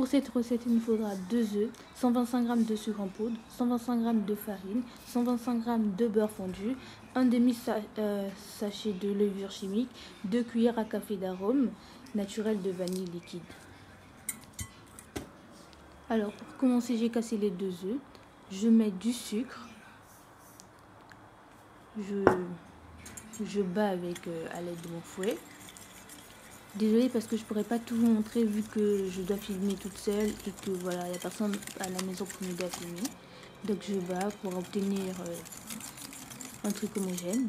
cette recette, il nous faudra 2 œufs, 125 g de sucre en poudre, 125 g de farine, 125 g de beurre fondu, un demi-sachet de levure chimique, 2 cuillères à café d'arôme naturel de vanille liquide. Alors, pour commencer, j'ai cassé les 2 œufs. Je mets du sucre. Je bats avec à l'aide de mon fouet. Désolée parce que je pourrais pas tout vous montrer vu que je dois filmer toute seule et que voilà, il n'y a personne à la maison pour m'aider à filmer. Donc je bats pour obtenir un truc homogène.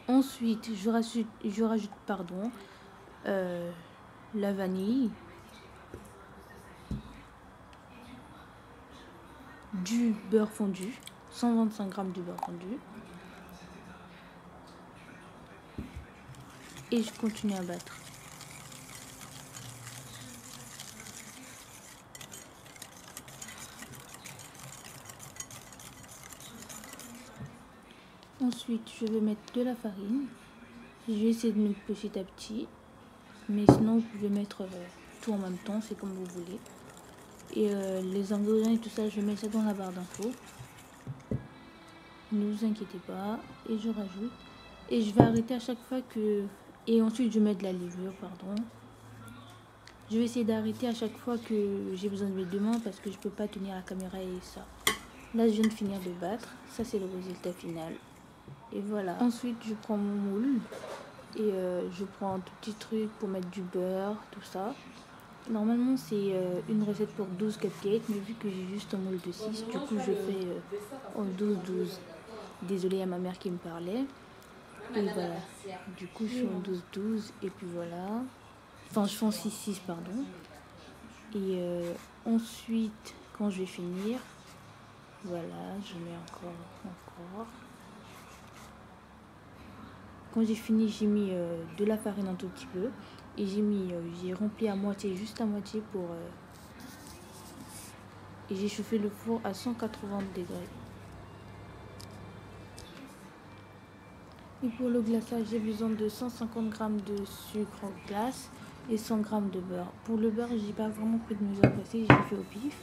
Ensuite, je rajoute la vanille, du beurre fondu, 125 g de beurre fondu, et je continue à battre. Ensuite, je vais mettre de la farine. Je vais essayer de mettre petit à petit. Mais sinon, vous pouvez mettre tout en même temps, c'est comme vous voulez. Et les ingrédients et tout ça, je mets ça dans la barre d'infos. Ne vous inquiétez pas. Et je rajoute. Et je vais arrêter à chaque fois que... Et ensuite, je mets de la levure, pardon. Je vais essayer d'arrêter à chaque fois que j'ai besoin de mes deux mains parce que je peux pas tenir la caméra et ça. Là, je viens de finir de battre. Ça, c'est le résultat final. Et voilà. Ensuite, je prends mon moule et je prends un tout petit truc pour mettre du beurre, tout ça. Normalement, c'est une recette pour 12 cupcakes, mais vu que j'ai juste un moule de 6, du coup, je fais en 12-12. Désolée à ma mère qui me parlait. Et voilà. Du coup, je fais en 12-12 et puis voilà. Enfin, je fais en 6-6, pardon. Et ensuite, quand je vais finir, voilà, je mets encore. Quand j'ai fini, j'ai mis de la farine un tout petit peu. Et j'ai rempli à moitié, juste à moitié pour... Et j'ai chauffé le four à 180 degrés. Et pour le glaçage, j'ai besoin de 150 g de sucre en glace et 100 g de beurre. Pour le beurre, j'ai pas vraiment pris de mesure précise, j'ai fait au pif.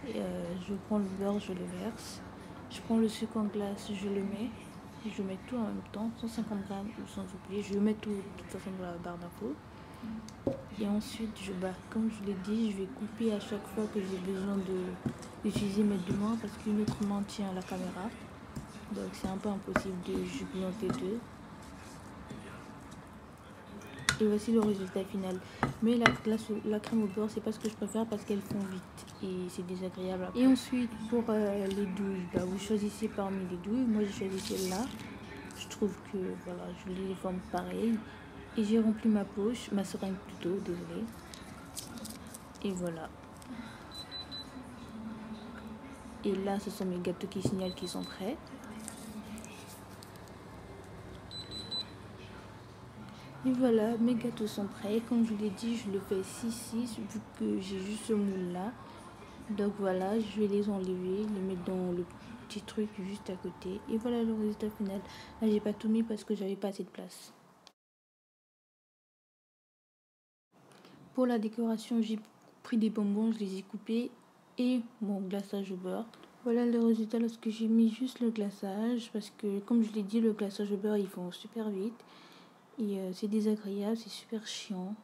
Et, je prends le beurre, je le verse. Je prends le sucre en glace, je le mets. Je mets tout en même temps, 150 g sans oublier. Je mets tout de toute façon dans la barre d'infos. Et ensuite, je bats. Comme je l'ai dit, je vais couper à chaque fois que j'ai besoin d'utiliser mes deux mains parce qu'une autre main tient la caméra. Donc c'est un peu impossible de juguler les deux. Et voici le résultat final. Mais la crème au beurre, c'est pas ce que je préfère parce qu'elles font vite et c'est désagréable. Et ensuite, pour les douilles, bah, vous choisissez parmi les douilles. Moi, j'ai choisi celle-là. Je trouve que voilà, je les forme pareil. Et j'ai rempli ma poche, ma seringue plutôt, désolée. Et voilà. Et là, ce sont mes gâteaux qui signalent qu'ils sont prêts. Et voilà, mes gâteaux sont prêts. Comme je vous l'ai dit, je le fais 6-6 vu que j'ai juste ce moule là. Donc voilà, je vais les enlever, les mettre dans le petit truc juste à côté. Et voilà le résultat final. Là, j'ai pas tout mis parce que j'avais pas assez de place. Pour la décoration, j'ai pris des bonbons, je les ai coupés et mon glaçage au beurre. Voilà le résultat lorsque j'ai mis juste le glaçage parce que comme je l'ai dit, le glaçage au beurre, ils font super vite. Et c'est désagréable, c'est super chiant.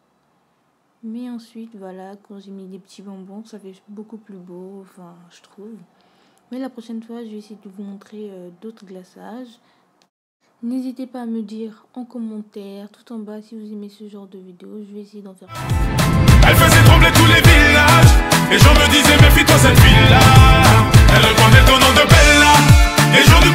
Mais ensuite, voilà, quand j'ai mis des petits bonbons, ça fait beaucoup plus beau, enfin, je trouve. Mais la prochaine fois, je vais essayer de vous montrer d'autres glaçages. N'hésitez pas à me dire en commentaire, tout en bas, si vous aimez ce genre de vidéo. Je vais essayer d'en faire. Elle faisait trembler tous les villages. Les gens me disaient, méfie-toi cette ville-là. Elle répondait au nom de Bella. Les gens du